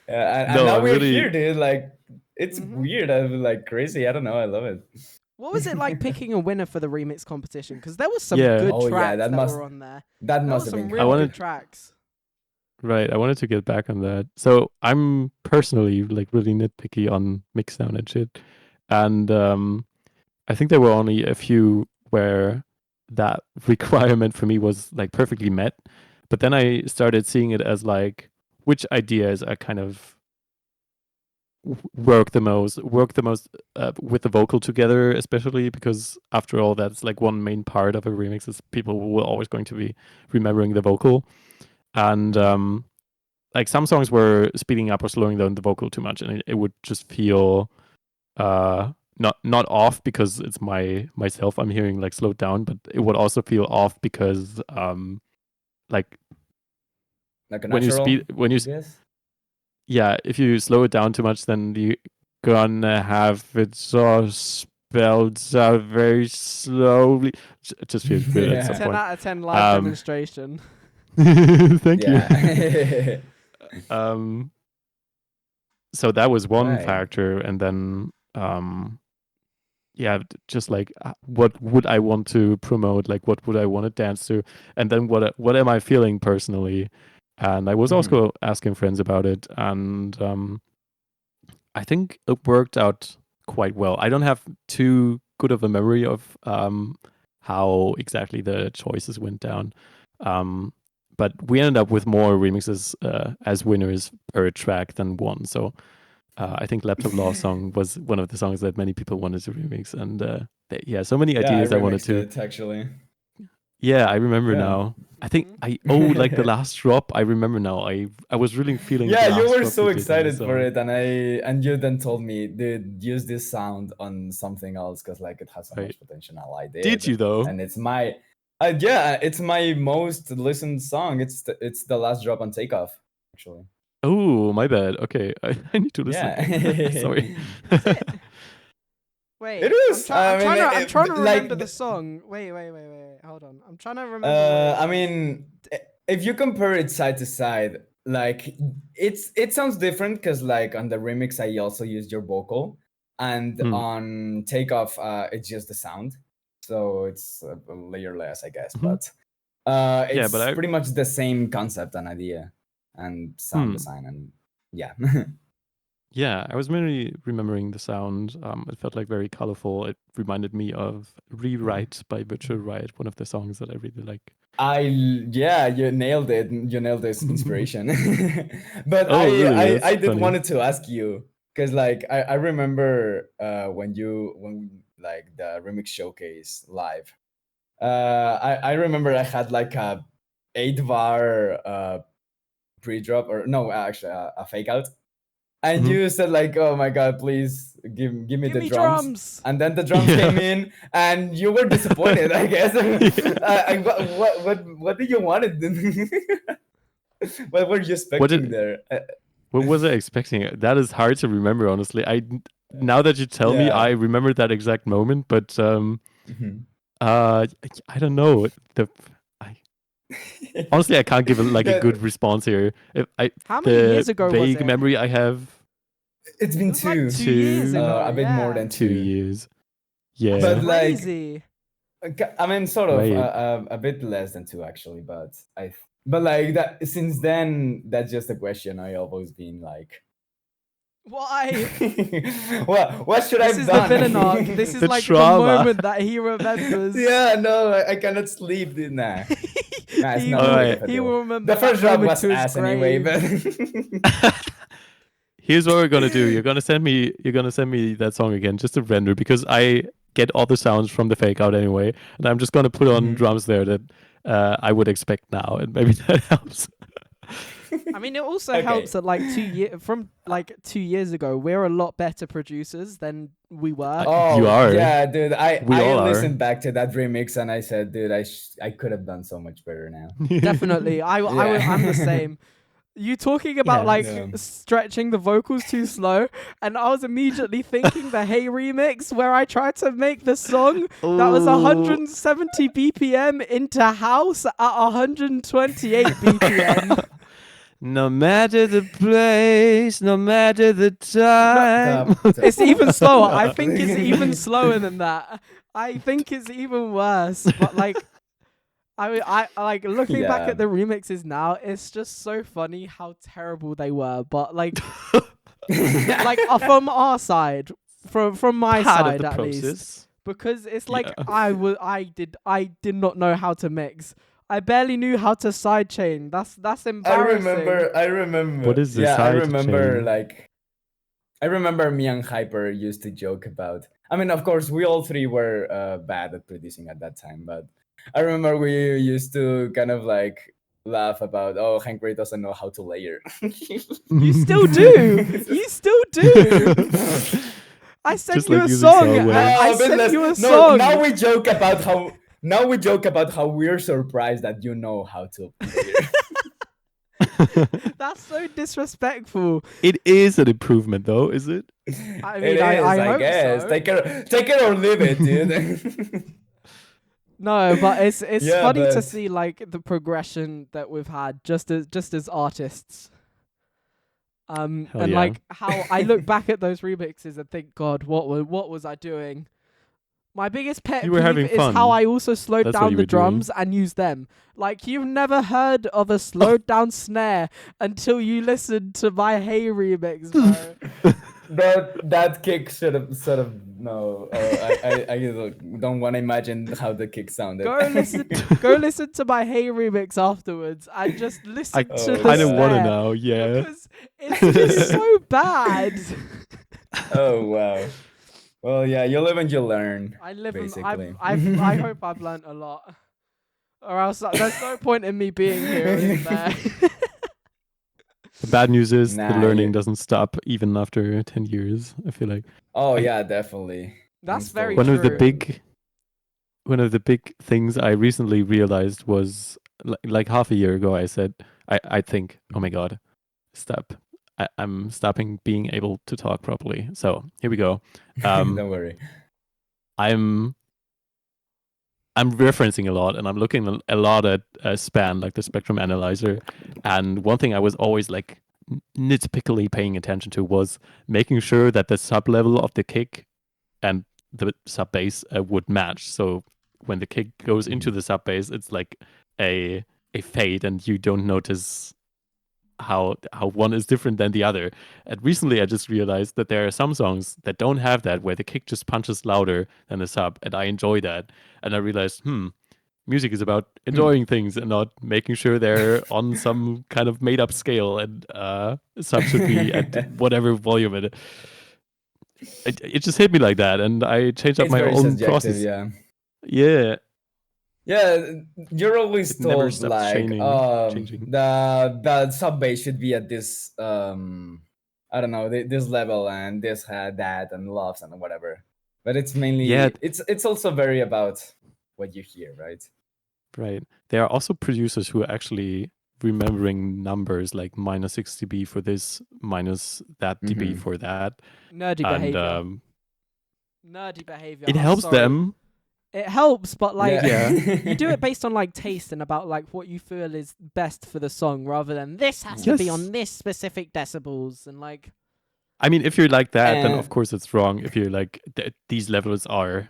And now we're here, dude. Like, it's weird. I'm like crazy. I don't know. I love it. What was it like picking a winner for the remix competition? Because there was some good tracks that were on there. That must have been really good tracks. Right, I wanted to get back on that. So I'm personally like really nitpicky on mix down and shit. And I think there were only a few where that requirement for me was like perfectly met. But then I started seeing it as like which ideas are kind of work the most with the vocal together, especially because after all, that's like one main part of a remix is people were always going to be remembering the vocal. And like some songs were speeding up or slowing down the vocal too much, and it would just feel not off because it's myself I'm hearing like slowed down, but it would also feel off because like a natural, yeah, if you slow it down too much, then you're gonna have it so spelled out very slowly. It just feels weird at some 10 point. out of 10 live demonstration. Thank you. So that was one factor, and then just like what would I want to promote, like what would I want to dance to, and then what am I feeling personally. And I was also asking friends about it, and I think it worked out quite well. I don't have too good of a memory of how exactly the choices went down. But we ended up with more remixes as winners per track than one. So I think Laptop Law song was one of the songs that many people wanted to remix. And so many ideas I wanted to. It, actually. Yeah, I remember now. I think like the last drop. I remember now. I was really feeling. Yeah, you were so excited for it, and you then told me, dude, use this sound on something else because like it has so much potential. I did. Did you though? And it's my it's my most listened song. It's the last drop on Takeoff, actually. Oh, my bad. Okay, I need to listen. Yeah. Sorry. Wait, it is. I'm trying to remember the song. Wait. Hold on. I'm trying to remember. I mean, if you compare it side to side, like it sounds different because like on the remix I also used your vocal, and on Takeoff it's just the sound, so it's a layer less, I guess. But it's pretty much the same concept and idea and sound design and yeah. Yeah, I was mainly remembering the sound. It felt like very colorful. It reminded me of Rewrite by Virtual Riot, one of the songs that I really like. You nailed it. You nailed this inspiration. But really? I did wanted to ask you because like I remember when like the remix showcase live. I remember I had like a 8-bar pre-drop actually a fake out. And you said like, "Oh my God, please give me the drums." And then the drums came in, and you were disappointed, I guess. What did you want? What were you expecting there? What was I expecting? That is hard to remember, honestly. Now that you tell me, I remember that exact moment, but I don't know. Honestly, I can't give a good response here. How many years ago was it? Vague memory I have. It's been like 2 years ago. A bit more than 2 years. Yeah, but crazy. I mean, sort of a bit less than 2 actually. But like that. Since then, that's just a question I always been like. Why? What should I have done? This is the villain arc. This is the like trauma. The moment that he remembers. Yeah, no, I cannot sleep. Nah. He will remember. The first drop was ass anyway, but here's what we're gonna do. You're gonna send me that song again just to render because I get all the sounds from the fake out anyway, and I'm just gonna put on drums there that I would expect now, and maybe that helps. I mean, it also helps that like 2 years ago, we're a lot better producers than we were. Oh, you are. Yeah, dude. I listened back to that remix and I said, dude, I could have done so much better now. Definitely, I'm the same. You talking about stretching the vocals too slow, and I was immediately thinking the Hey remix where I tried to make the song that was 170 BPM into house at 128 BPM. No matter the place, no matter the time. It's even slower. I think it's even slower than that. I think it's even worse. But like, I like looking back at the remixes now. It's just so funny how terrible they were. But like, from our side, from my side at least, because it's like I did not know how to mix. I barely knew how to sidechain. That's embarrassing. I remember. What is this? Yeah, I remember. I remember me and Hyper used to joke about. I mean, of course, we all three were bad at producing at that time, but I remember we used to kind of like laugh about, oh, Hank Ray doesn't know how to layer. You still do. You still do. I sent you a song. I sent you a song. Now we joke about how. Now we joke about how we're surprised that you know how to layer. That's so disrespectful. It is an improvement, though, is it? I mean, I guess. So. Take it or leave it, dude. No, but it's funny to see like the progression that we've had just as artists. And like how I look back at those remixes and think, God, what was I doing? My biggest pet peeve is how I also slowed down the drums and used them. Like, you've never heard of a slowed down snare until you listened to my Hey remix, bro. that kick sort of no. I don't want to imagine how the kick sounded. Go listen to my Hey remix afterwards and just listen to the I don't want to know. Yeah, because it's just so bad. Oh wow. Well, yeah, you live and you learn. I live basically. I hope I've learned a lot, or else there's no point in me being here. Isn't there? The bad news is the learning doesn't stop even after 10 years, I feel like. Oh, yeah, definitely. That's very true. One of the big things I recently realized was, like half a year ago, I said, I think, oh my God, stop. I'm stopping being able to talk properly. So here we go. Don't worry. I'm referencing a lot, and I'm looking a lot at span, like the spectrum analyzer. And one thing I was always like nitpickily paying attention to was making sure that the sub level of the kick and the sub bass would match. So when the kick goes into the sub bass, it's like a fade, and you don't notice how one is different than the other. And recently I just realized that there are some songs that don't have that, where the kick just punches louder than the sub, and I enjoy that. And I realized, music is about enjoying things and not making sure they're on some kind of made up scale, and sub should be at whatever volume it just hit me like that, and I changed up my own process. Yeah, you're always told like changing. the sub bass should be at this I don't know, this level, and this had that and loves and whatever. But it's mainly it's also very about what you hear, right? Right. There are also producers who are actually remembering numbers like minus 6 dB for this, minus that dB for that. Nerdy behavior. Nerdy behavior. It helps them. It helps, but like you do it based on like taste and about like what you feel is best for the song, rather than this has to be on this specific decibels and like. I mean, if you're like that, then of course it's wrong. If you're like these levels are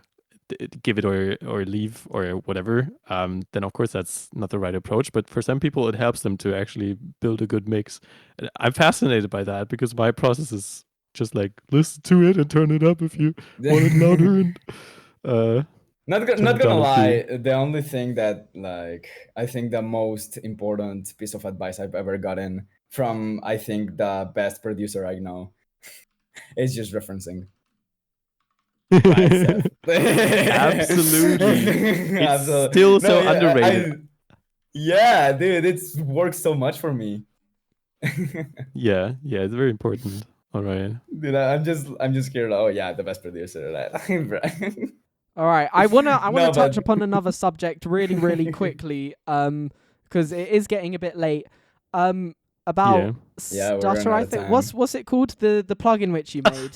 give it or leave or whatever, then of course that's not the right approach. But for some people, it helps them to actually build a good mix. And I'm fascinated by that, because my process is just like listen to it and turn it up if you want it louder. And not gonna lie, the only thing that like I think the most important piece of advice I've ever gotten from, I think, the best producer I know is just referencing. Right, Absolutely. It's Absolutely. still so underrated. Yeah, dude, it works so much for me. Yeah, it's very important. All right. Dude, I'm just scared. Oh yeah, the best producer. All right, I wanna touch upon another subject really, really quickly, because it is getting a bit late. About Stutter, I think. What's it called? The plugin which you made.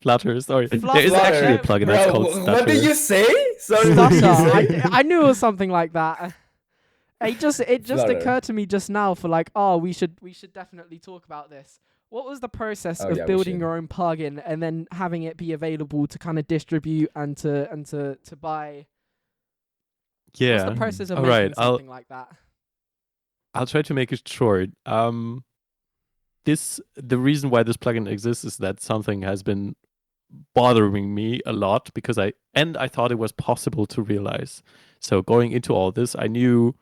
Flutter, sorry. There is actually a plugin that's called Stutter. What did you say? Sorry, Stutter. I knew it was something like that. It just occurred to me just now for like, we should definitely talk about this. What was the process of building your own plugin and then having it be available to kind of distribute and to buy? Yeah. What's the process of making something like that? I'll try to make it short. The reason why this plugin exists is that something has been bothering me a lot because I thought it was possible to realize. So going into all this, I knew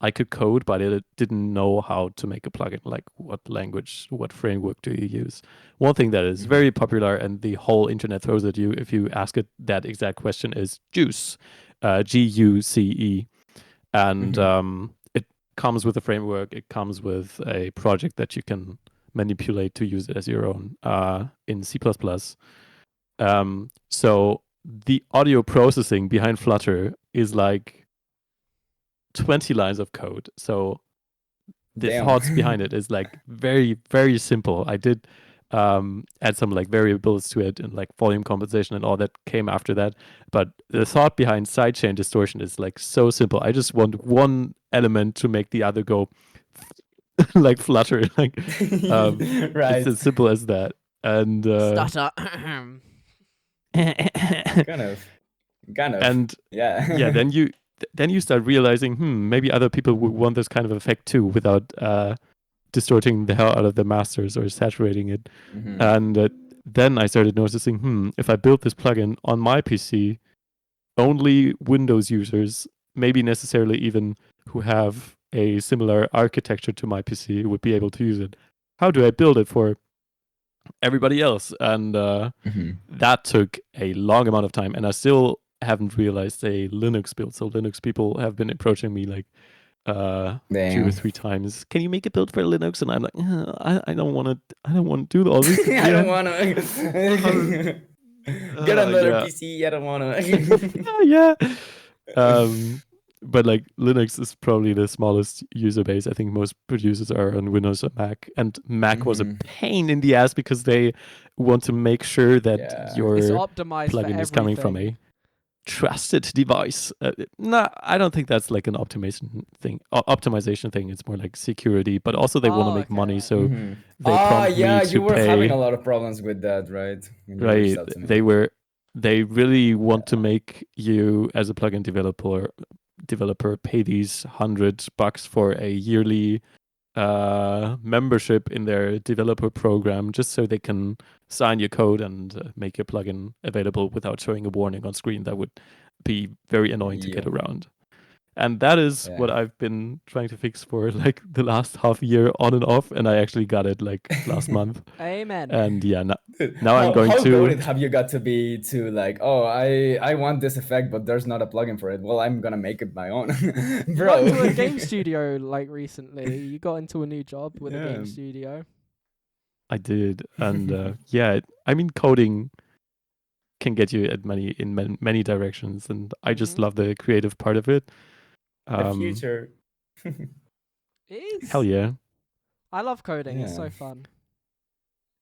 I could code, but I didn't know how to make a plugin. Like what language, what framework do you use? One thing that is very popular and the whole internet throws at you if you ask it that exact question is Juice, Guce. And it comes with a framework. It comes with a project that you can manipulate to use it as your own in C++. So the audio processing behind Flutter is like 20 lines of code. So the thoughts behind it is like very, very simple. I did add some like variables to it and like volume compensation and all that came after that. But the thought behind sidechain distortion is like so simple. I just want one element to make the other go like Flutter. Like right. It's as simple as that. And Stutter. kind of. And yeah, then you start realizing, maybe other people would want this kind of effect too without distorting the hell out of the masters or saturating it. And then I started noticing, if I build this plugin on my PC, only Windows users, maybe necessarily even who have a similar architecture to my PC, would be able to use it. How do I build it for everybody else? And that took a long amount of time, and I still haven't realized a Linux build. So Linux people have been approaching me like 2 or 3 times. Can you make a build for Linux? And I'm like, I don't want to do all this. I don't want to get another PC. I don't want to. But like Linux is probably the smallest user base. I think most producers are on Windows or Mac, and Mac was a pain in the ass because they want to make sure that your plugin is coming from a trusted device. No, I don't think that's like an optimization thing. It's more like security, but also they want to make money, so they prompt me to you were pay. having a lot of problems with that, right? Right. They really want to make you as a plugin developer pay these $100 for a yearly membership in their developer program just so they can sign your code and make your plugin available without showing a warning on screen. That would be very annoying to get around. And that is what I've been trying to fix for like the last half year on and off, and I actually got it like last month. Amen. And now I'm going how to. How goated have you got to be to like, I want this effect, but there's not a plugin for it. Well, I'm gonna make it my own, bro. You got into a game studio like recently. You got into a new job with a game studio. I did, and I mean, coding can get you at many directions, and I just love the creative part of it. The future. It is. Hell yeah. I love coding. It's so fun.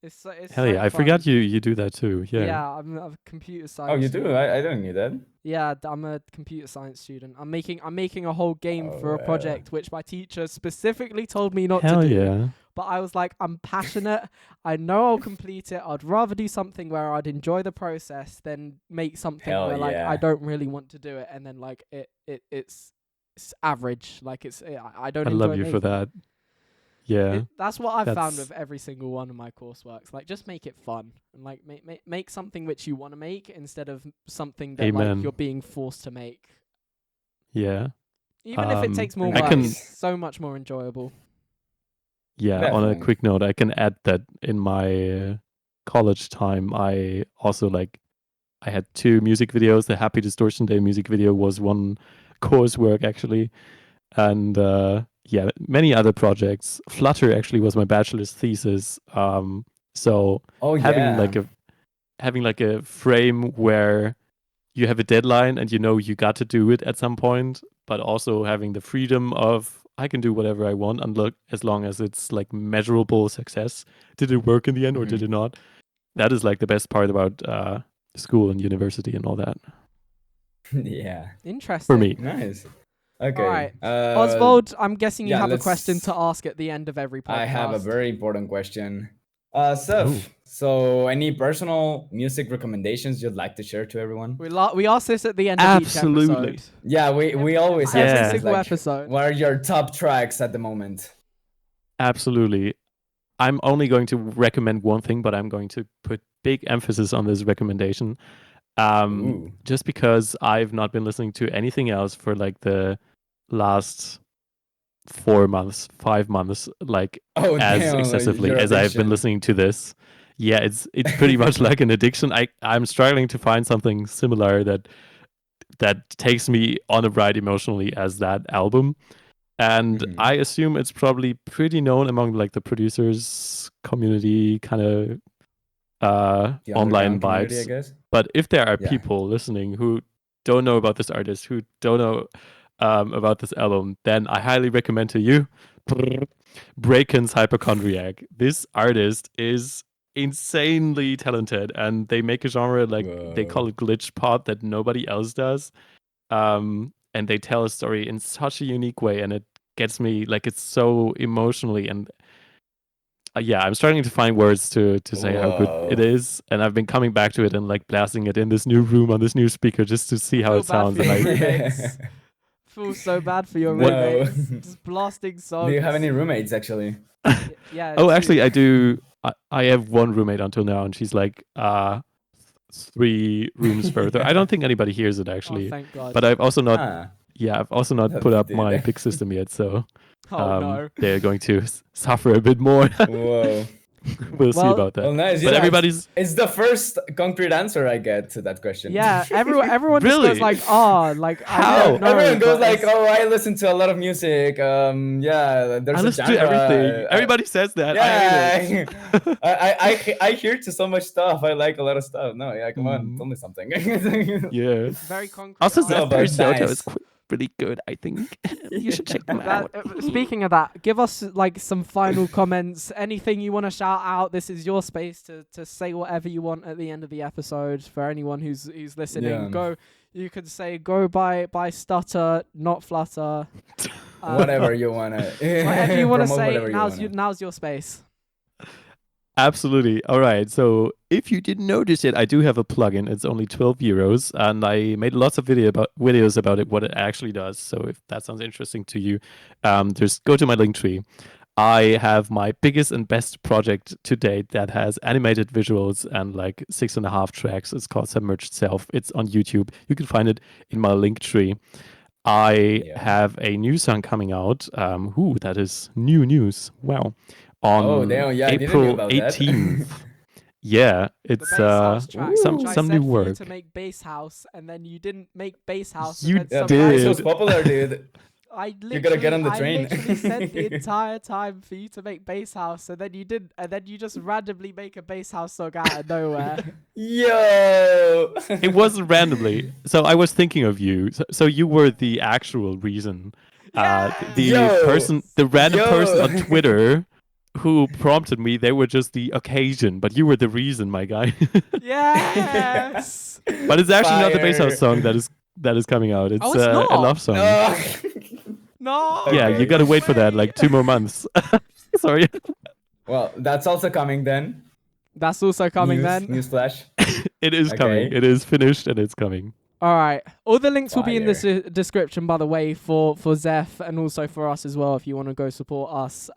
It's hell yeah. I forgot you do that too. Yeah, I'm a computer science. Oh, you do? I don't know that. Yeah, I'm a computer science student. I'm making a whole game for a project which my teacher specifically told me not to do. Yeah. But I was like, I'm passionate. I know I'll complete it. I'd rather do something where I'd enjoy the process than make something where like I don't really want to do it, and then like it's average. Like I don't. I love you for that. Yeah, that's what I've found with every single one of my courseworks. Like, just make it fun and like make something which you want to make instead of something that like you're being forced to make. Yeah, even if it takes more work, it's so much more enjoyable. Yeah, definitely. On a quick note, I can add that in my college time, I also like I had 2 music videos. The Happy Distortion Day music video was one coursework actually, and many other projects. Flutter actually was my bachelor's thesis. So having like a frame where you have a deadline and you got to do it at some point, but also having the freedom of I can do whatever I want, as long as it's like measurable success. Did it work in the end or did it not? That is like the best part about school and university and all that. Yeah. Interesting. For me. Nice. Okay. All right. Oswald, I'm guessing you have a question to ask at the end of every podcast. I have a very important question. Zef, so any personal music recommendations you'd like to share to everyone? We ask this at the end of each episode. Yeah, we always have every single episode. What are your top tracks at the moment? Absolutely. I'm only going to recommend one thing, but I'm going to put big emphasis on this recommendation. Just because I've not been listening to anything else for like the last 5 months, like excessively as I've been listening to this. Yeah, it's pretty much like an addiction. I'm struggling to find something similar that takes me on a ride emotionally as that album. And I assume it's probably pretty known among like the producers community kind of online vibes. I guess. But if there are people listening who don't know about this artist, who don't know about this album, then I highly recommend to you Braken's Hypochondriac. This artist is insanely talented, and they make a genre like they call it glitch pop that nobody else does. And they tell a story in such a unique way, and it gets me like it's so emotionally and I'm starting to find words to say how good it is, and I've been coming back to it and like blasting it in this new room on this new speaker just to see how it sounds. Feel so bad for your roommates. Just blasting songs. Do you have any roommates actually? Yeah. Oh, actually, I do. I have one roommate until now, and she's like 3 rooms further. I don't think anybody hears it actually. Oh, thank God. But I've also not. Yeah, I've also not put up my big system yet, so no. they're going to suffer a bit more. Whoa. We'll see about that. Well, nice. But everybody's... It's the first concrete answer I get to that question. Yeah, everyone really? just goes like, like, how? Everyone goes like, I listen to a lot of music. There's I listen to everything. Everybody says that. Yeah. I hear to so much stuff. I like a lot of stuff. No, come on, tell me something. Yeah. Very concrete. Also, Zef Parisoto is pretty good, I think. You should check them out. Speaking of that, give us like some final comments. Anything you want to shout out? This is your space to say whatever you want at the end of the episode. For anyone who's listening, you could say go by Stutter, not Flutter. Whatever you wanna. Whatever you wanna say. Now's your space. Absolutely. All right. So if you didn't notice it, I do have a plugin. It's only €12, and I made lots of videos about it, what it actually does. So if that sounds interesting to you, just go to my link tree. I have my biggest and best project to date that has animated visuals and like 6.5 tracks. It's called Submerged Self. It's on YouTube. You can find it in my link tree. I have a new song coming out. That is new news. Wow. On April 18th. Yeah, it's some new work. To make Bass House, and then you didn't make Bass House. You did. Bass was popular, dude. You gotta get on the train. I literally said the entire time for you to make Bass House, and then you didn't, and then you just randomly make a Bass House song out of nowhere. Yo! It wasn't randomly. So I was thinking of you. So you were the actual reason. The random person on Twitter who prompted me, they were just the occasion, but you were the reason, my guy. Yes. But it's actually not the Bass House song that is coming out. It's a love song. No. Yeah, you gotta wait for that, like 2 more months. Sorry. Well, that's also coming then. That's also coming then. Newsflash. It is coming. It is finished and it's coming. All right. All the links will be in the description, by the way, for Zef and also for us as well, if you want to go support us.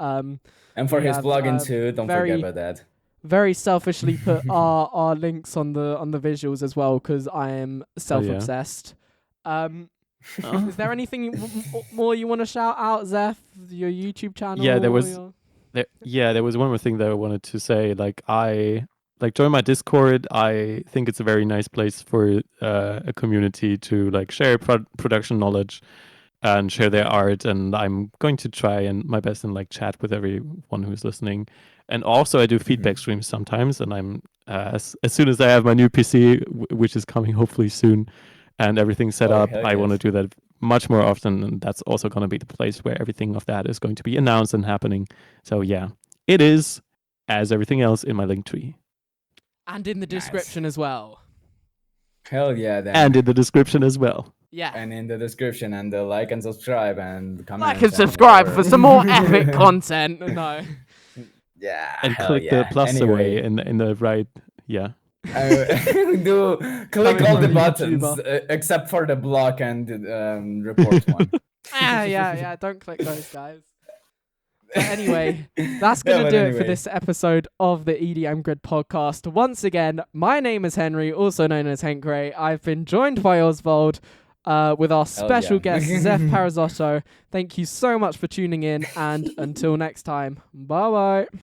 And for his plugin too. Don't forget about that. Very selfishly put our links on the visuals as well, because I am self-obsessed. Is there anything more you want to shout out, Zef? Your YouTube channel? Yeah, there was one more thing that I wanted to say. Like join my Discord. I think it's a very nice place for a community to like share production knowledge and share their art. And I'm going to try and my best and like chat with everyone who's listening. And also I do feedback streams sometimes. And I'm as soon as I have my new PC, which is coming hopefully soon, and everything's set up, I want to do that much more often. And that's also going to be the place where everything of that is going to be announced and happening. So yeah, it is, as everything else, in my link tree. And in the description as well. Hell yeah, then. And in the description as well. Yeah. And in the description, and the like and subscribe and comment. Like and subscribe for some more epic content. No. Yeah. And click the plus away in the right. Yeah. Do click all the buttons except for the block and report one. Yeah. Don't click those, guys. But anyway, that's going to do it for this episode of the EDM Grid Podcast. Once again, my name is Henry, also known as Hank Ray. I've been joined by Oswald with our special guest, Zef Parisoto. Thank you so much for tuning in, and until next time, bye-bye.